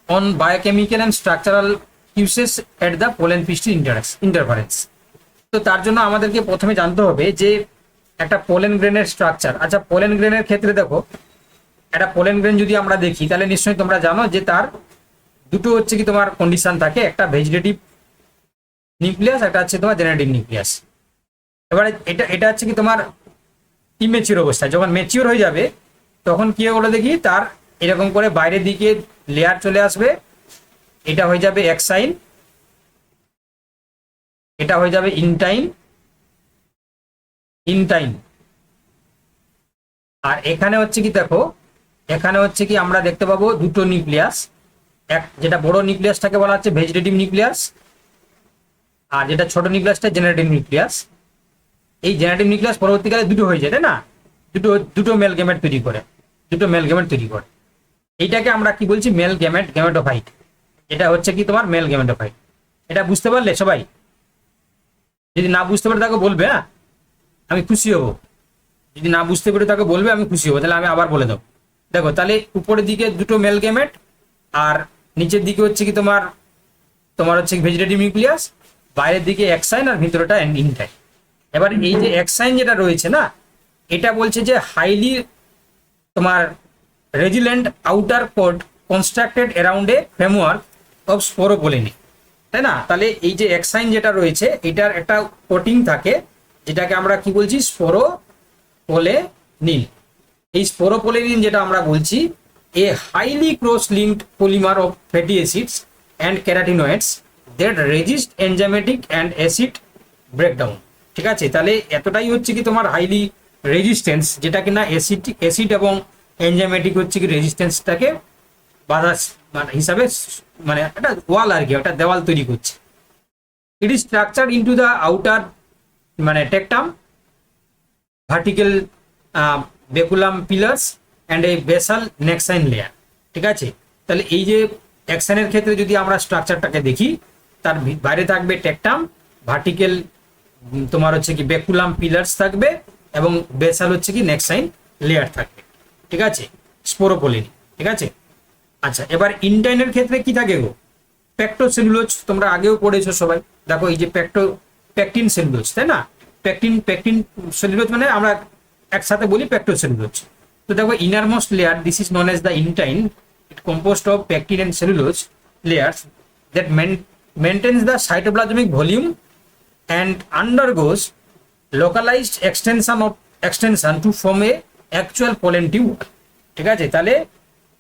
on biochemical and structural cues at the pollen pistil interference. তো তার জন্য আমাদেরকে প্রথমে জানতে হবে যে একটা পোলেন গ্রেনের স্ট্রাকচার। আচ্ছা, পোলেন গ্রেনের ক্ষেত্রে দেখো, একটা পোলেন গ্রেন যদি আমরা দেখি তাহলে নিশ্চয়ই তোমরা জানো যে তার দুটো হচ্ছে কি তোমার কন্ডিশন থাকে, একটা ভেজিটেটিভ নিউক্লিয়াস, একটা হচ্ছে তোমার জেনারেটিভ নিউক্লিয়াস। এবারে এটা হচ্ছে কি তোমার ইমেচিওর অবস্থায়, যখন ম্যাচিওর হয়ে যাবে তখন কি হবে বলে দেখি, তার এরকম করে বাইরের দিকে লেয়ার চলে আসবে, এটা হয়ে যাবে এক্সাইন, এটা হয়ে যাবে ইনটাইন, আর এখানে হচ্ছে কি দেখো, এখানে হচ্ছে কি আমরা দেখতে পাবো দুটো নিউক্লিয়াস, এক যেটা বড় নিউক্লিয়াসটাকে বলা হচ্ছে ভেজিটেটিভ নিউক্লিয়াস, আর যেটা ছোট নিউক্লিয়াসটা জেনারেটিভ নিউক্লিয়াস। এই জেনারেটিভ নিউক্লিয়াস পরবর্তীকালে দুটো হয়ে যায়, তাই না? দুটো মেল গ্যামেট তৈরি করে, এইটাকে আমরা কি বলছি, মেল গ্যামেটোফাইট। এটা হচ্ছে কি তোমার মেল গ্যামেটোফাইট। এটা বুঝতে পারলে সবাই? যদি না বুঝতে পারে তাকে বলবে, হ্যাঁ, আমি খুশি হব। যদি না বুঝতে পারে তাকে বলবে, আমি খুশি হবো, তাহলে আমি আবার বলে দেবো। দেখো, তাহলে উপরের দিকে দুটো মেল গ্যামেট আর নিচের দিকে হচ্ছে কি তোমার হচ্ছে ভেজিটেটিভ নিউক্লিয়াস, বাইরের দিকে এক্সাইন আর ভিতরটা ইনটাইন। এবার এই যে এক্সাইন যেটা রয়েছে না, এটা বলছে যে হাইলি তোমার resilient outer coat constructed around a framework of sporopollenin, তাই না? তাহলে এই যে এক্সাইন যেটা রয়েছে এটার একটা কোটিং থাকে, যেটাকে আমরা কি বলছি, স্পোরোপোলেনিন। এই স্পোরোপোলেনিন যেটা আমরা বলছি, a highly cross linked polymer of fatty acids and carotenoids that resist enzymatic and acid breakdown. ঠিক আছে, তাহলে এতটাই হচ্ছে কি তোমার হাইলি রেজিস্ট্যান্স, যেটা কিনা অ্যাসিড এবং এনজাইমেটিক হচ্ছে কি রেজিস্ট্যান্সটাকে বাধা মানে হিসাবে মানে একটা ওয়াল আর কি, একটা দেওয়াল তৈরি করছে। It is structure into the outer মানে tectum vertical baculum pillars and a basal nexine layer. ঠিক আছে, তাহলে এই যে অ্যাকশনের ক্ষেত্রে যদি আমরা স্ট্রাকচারটাকে দেখি, তার বাইরে থাকবে টেকটাম, ভার্টিক্যাল তোমার হচ্ছে কি বেকুলাম পিলার্স থাকবে, এবং বেসাল হচ্ছে কি নেক্সাইন লেয়ার থাকবে। ঠিক আছে, স্পোরোপলিন। ঠিক আছে, আচ্ছা এবার ইন্টাইনের ক্ষেত্রে কি থাকে গো? পেক্টোসেলুলোজ, তোমরা আগেও পড়েছো সবাই। দেখো এই যে প্যাকটিন সেলুলোজ, তাই না? প্যাকটিন সেলুলোজ মানে আমরা একসাথে বলি পেক্টোসেলুলোজ। তো দেখো innermost layer, this is known as the intine, it composed of pectin and cellulose layers that maintains the cytoplasmic volume and undergoes localized extension to form a actual pollen tube. ঠিক আছে, তাহলে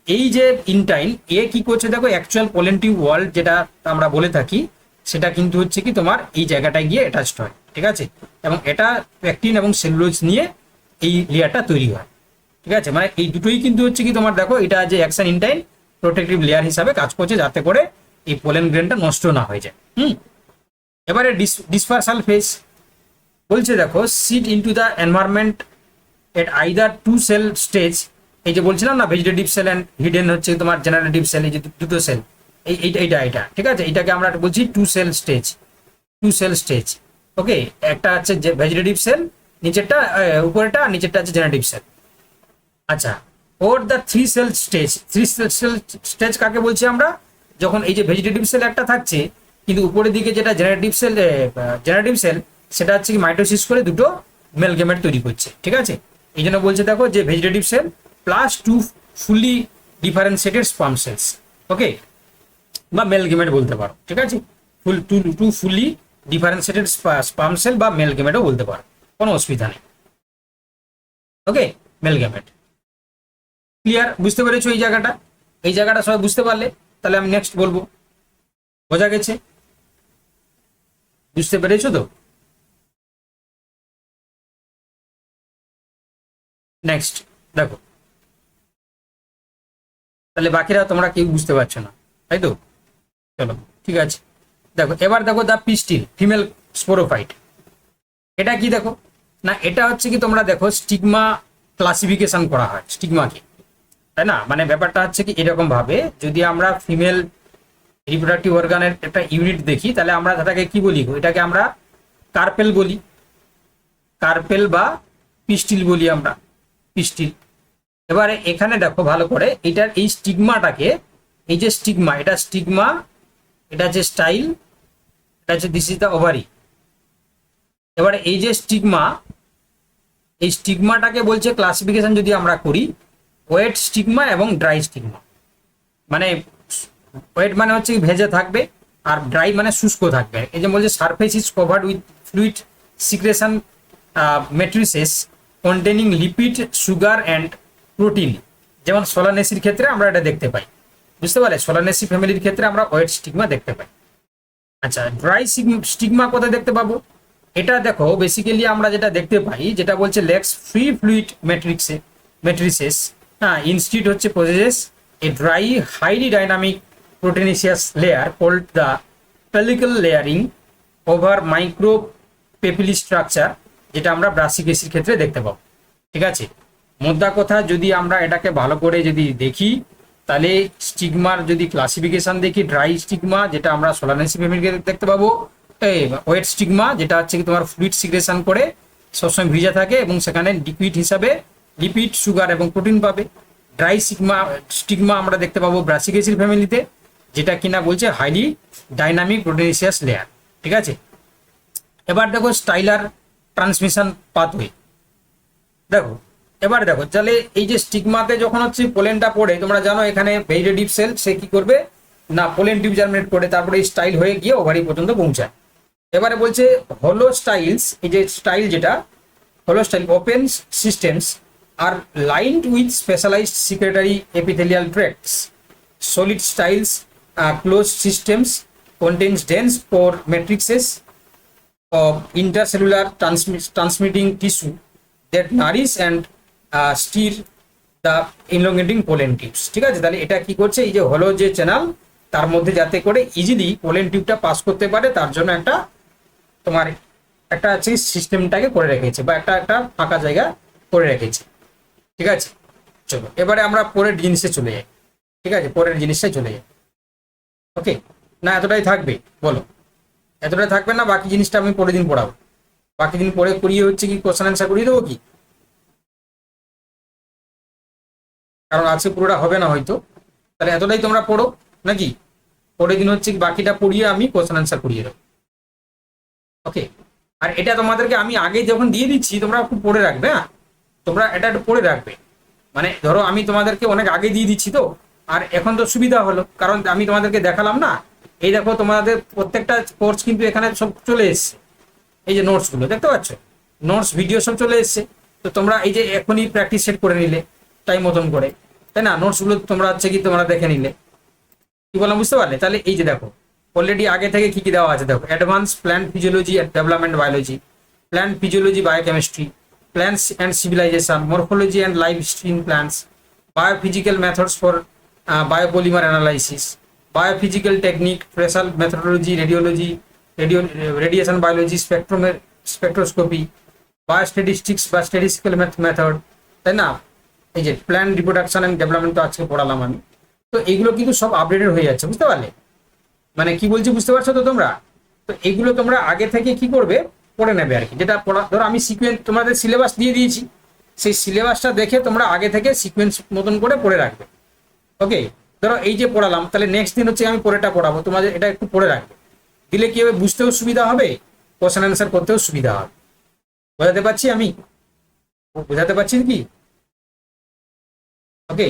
এই যে ইন্টাইন এ কি করছে দেখো, অ্যাকচুয়াল পোলেন টিউব ওয়াল যেটা আমরা বলে থাকি, সেটা কিন্তু হচ্ছে কি তোমার এই জায়গাটায় গিয়ে অ্যাটাচড হয়। ঠিক আছে, এবং এটা প্যাকটিন এবং সেলুলোজ নিয়ে এই লেয়ারটা তৈরি হয়। ঠিক আছে, মানে এই দুটোই কিন্তু হচ্ছে কি তোমার দেখো, এটা যে অ্যাকশন ইন্টাইন প্রোটেক্টিভ লেয়ার হিসাবে কাজ করছে, যাতে করে এই পোলেন গ্রেনটা নষ্ট না হয়ে যায়। এবারে ডিসপার্সাল ফেজ বলছে দেখো, seed into the environment at either two cell stage. এই যে বলছিলাম না, ভেজিটেটিভ সেল অ্যান্ড হিডেন হচ্ছে তোমার জেনারেটিভ সেল, এই যে দুটো সেল, এইটা ঠিক আছে, এটাকে আমরা বলছি টু সেল স্টেজ। ওকে, একটা হচ্ছে ভেজিটেটিভ সেল, নিচেরটা উপরেরটা, নিচেরটা হচ্ছে জেনারেটিভ সেল। আচ্ছা, ওর দ্য থ্রি সেল স্টেজ কাকে বলছি আমরা? যখন এই যে ভেজিটেটিভ সেল একটা থাকছে, কিন্তু উপরের দিকে যেটা জেনারেটিভ সেল সেটা হচ্ছে কি মাইটোসিস করে দুটো মেল গেমেট তৈরি করছে। ঠিক আছে, এই জন্য বলছে দেখো যে ভেজিটেটিভ সেল প্লাস টু ফুলি ডিফারেন্সিয়েটেড স্পার্ম সেলস। ওকে, বা মেল গেমেট বলতে পারো। ঠিক আছে, টু ফুলি ডিফারেন্সিয়েটেড স্পার্ম সেল বা মেল গেমেটও বলতে পারো, কোনো অসুবিধা নেই। ওকে, মেল গেমেট ক্লিয়ার, বুঝতে পেরেছো? এই জায়গাটা সবাই বুঝতে পারলে তাহলে আমি নেক্সট বলবো। বোঝা গেছে? বুঝতে পেরেছো তো? নেক্সট দেখো, তাহলে বাকিরা তোমরা কেউ বুঝতে পারছো না, তাই তো? চলো ঠিক আছে, দেখো এবার দেখো দ্য পিস্টিল ফিমেল স্পোরোফাইট। এটা কি দেখো না, এটা হচ্ছে কি তোমরা দেখো স্টিগমা ক্লাসিফিকেশন করা হয় স্টিগমাকে, তাই না? মানে ব্যাপারটা হচ্ছে কি এরকম ভাবে, যদি আমরা ফিমেল রিপ্রোডাক্টিভ অর্গানের একটা ইউনিট দেখি, তাহলে আমরা সেটাকে কি বলি? এটাকে আমরা কার্পেল বলি, কার্পেল বা পিস্টিল বলি আমরা, পিস্টিল। এবারে এখানে দেখো ভালো করে, এটার এই স্টিগমাটাকে, এই যে স্টিগমা, এটা স্টিগমা, এটা হচ্ছে স্টাইল, এটা হচ্ছে দিস ইজ দ্য ওভারি। এবারে এই যে স্টিগমা, এই স্টিগমাটাকে বলছে ক্লাসিফিকেশন যদি আমরা করি, ওয়েট স্টিগমা এবং ড্রাই স্টিগমা। মানে ওয়েট মানে হচ্ছে ভেজে থাকবে, আর ড্রাই মানে শুষ্ক থাকবে। এই যে বলছে surface is covered with fluid secretion matrices containing lipid, sugar and protein. যেমন সোলানেসির ক্ষেত্রে আমরা এটা দেখতে পাই, বুঝতে পারলে? সোলানেসি ফ্যামিলির ক্ষেত্রে আমরা ওয়েট স্টিগমা দেখতে পাই। আচ্ছা, ড্রাই স্টিগমা কোথায় দেখতে পাবো? এটা দেখো বেসিক্যালি আমরা যেটা দেখতে পাই, যেটা বলছে লেক্স ফ্রি ফ্লুইড ম্যাট্রিসেস, হ্যাঁ, ইনস্টিট হচ্ছে possesses a dry highly dynamic proteinaceous layer called the pellicle layering over micro papillae structure, যেটা আমরা ব্রাসিকেসির ক্ষেত্রে দেখতে পাবো। ঠিক আছে, মোদ্দা কথা যদি আমরা এটাকে ভালো করে যদি দেখি, তাহলে স্টিগমার যদি ক্লাসিফিকেশন দেখি, ড্রাই স্টিগমা যেটা আমরা সোলানেসি ফ্যামিলিকে দেখতে পাবো, ওয়েট স্টিগমা যেটা হচ্ছে কি তোমার ফ্লুইড সিক্রেশন করে সবসময় ভিজা থাকে এবং সেখানে লিকুইড হিসাবে লিপিড, সুগার এবং প্রোটিন পাবে। ড্রাই স্টিগমা আমরা দেখতে পাবো ব্রাসিকেসির ফ্যামিলিতে, যেটা কিনা বলছে হাইলি ডাইনামিক প্রোটিনিসিয়াস লেয়ার। ঠিক আছে, এবার দেখো স্টাইলার ট্রান্সমিশন পাথওয়ে। দেখো এবার দেখো, তাহলে এই যে স্টিগমাতে যখন হচ্ছে পোলেনটা পড়ে, তোমরা জানো এখানে ভেজিটেটিভ সেল সে কি করবে না, পোলেন টিউব জার্মিনেট করে তারপরে স্টাইল হয়ে গিয়ে ওভারি পর্যন্ত পৌঁছায়। এবারে বলছে হলো স্টাইলস, এই যে স্টাইল যেটা হলো স্টাইল ওপেন সিস্টেমস আর lined with specialised secretary epithelial tracts. Solid styles close systems contains dense pore matrices of intercellular transmitting tissue that nourish and steer the elongating pollen tubes। ঠিক আছে, তাহলে এটা কি করছে, এই যে হলো যে চ্যানেল তার মধ্যে যাতে করে ইজিলি পোলেন টিউবটা পাস করতে পারে তার জন্য একটা তোমার একটা হচ্ছে সিস্টেমটাকে করে রেখেছে বা একটা ফাঁকা জায়গা করে রেখেছে। ঠিক আছে, চলো এবারে আমরা পরের জিনিসে চলে যাই। ঠিক আছে, পরের জিনিসটাই চলে যাই। ওকে, না এতটাই থাকবে বলো? এতটাই থাকবে না, বাকি জিনিসটা আমি পরের দিন পড়াবো। বাকি দিন পরে করিয়ে হচ্ছে কি কোশ্চেন অ্যান্সার করিয়ে দেবো কি, কারণ আজকে পুরোটা হবে না হয়তো। তাহলে এতটাই তোমরা পড়ো নাকি, পরের দিন হচ্ছে বাকিটা পড়িয়ে আমি কোশ্চেন অ্যান্সার করিয়ে দেবো। ওকে, আর এটা তোমাদেরকে আমি আগে যখন দিয়ে দিচ্ছি তোমরা একটু পড়ে রাখবে। হ্যাঁ, তোমরা এটা একটু পড়ে রাখবে, মানে ধরো আমি তোমাদেরকে অনেক আগে দিয়ে দিচ্ছি তো, আর এখন তো সুবিধা হলো কারণ আমি তোমাদেরকে দেখালাম না। এই দেখো তোমাদের প্রত্যেকটা কোর্স কিন্তু এখানে সব চলে এসছে, এই যে নোটসগুলো দেখতে পাচ্ছ, নোটস ভিডিও সব চলে এসছে। তো তোমরা এই যে এখনই প্র্যাকটিস সেট করে নিলে টাইম মতন করে, তাই না? নোটসগুলো তোমরা হচ্ছে কি তোমরা দেখে নিলে, কি বললাম বুঝতে পারলে? তাহলে এই যে দেখো অলরেডি আগে থেকে কি কি দেওয়া আছে দেখো, advance plant physiology and development biology, plant physiology biochemistry, plants and civilization, morphology and life stream plants, biophysical methods for biopolymer analysis, biophysical technique, tracer methodology, radiation biology, spectroscopy, biostatistics বা statistical method, তাই না? এই যে plant reproduction and development তো আজকে পড়ালাম আমি। তো এগুলো কিন্তু সব আপডেটেড হয়ে যাচ্ছে, বুঝতে পারলে? মানে কি বলছি বুঝতে পারছো তো তোমরা? তো এগুলো তোমরা আগে থেকে কি করবে, পড়ে নেবে আর কি। যেটা পড়া ধরো আমি সিকোয়েন্স তোমাদের সিলেবাস দিয়ে দিয়েছি, সেই সিলেবাসটা দেখে তোমরা আগে থেকে সিকোয়েন্স মতন করে পড়ে রাখবে। ওকে, ধরো এই যে পড়ালাম, তাহলে নেক্সট দিন হচ্ছে আমি পরেটা পড়াবো, তোমাদের এটা একটু পড়ে রাখবে, দিলে কি হবে, বুঝতেও সুবিধা হবে, কোশ্চেন অ্যান্সার করতেও সুবিধা হবে। বোঝাতে পারছি আমি? বোঝাতে পারছি কি? ওকে,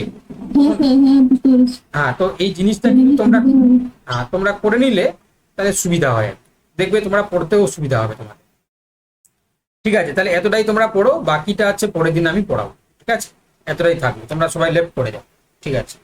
বুঝতে পেরেছি। হ্যাঁ, তো এই জিনিসটা কিন্তু তোমরা করে নিলে তাহলে সুবিধা হয়, দেখবে তোমরা পড়তেও সুবিধা হবে তোমার। ঠিক আছে, তাহলে এতটাই তোমরা পড়ো, বাকিটা হচ্ছে পরের দিন আমি পড়াবো। ঠিক আছে, এতটাই থাকবে, তোমরা সবাই লেফট করে যাও। ঠিক আছে।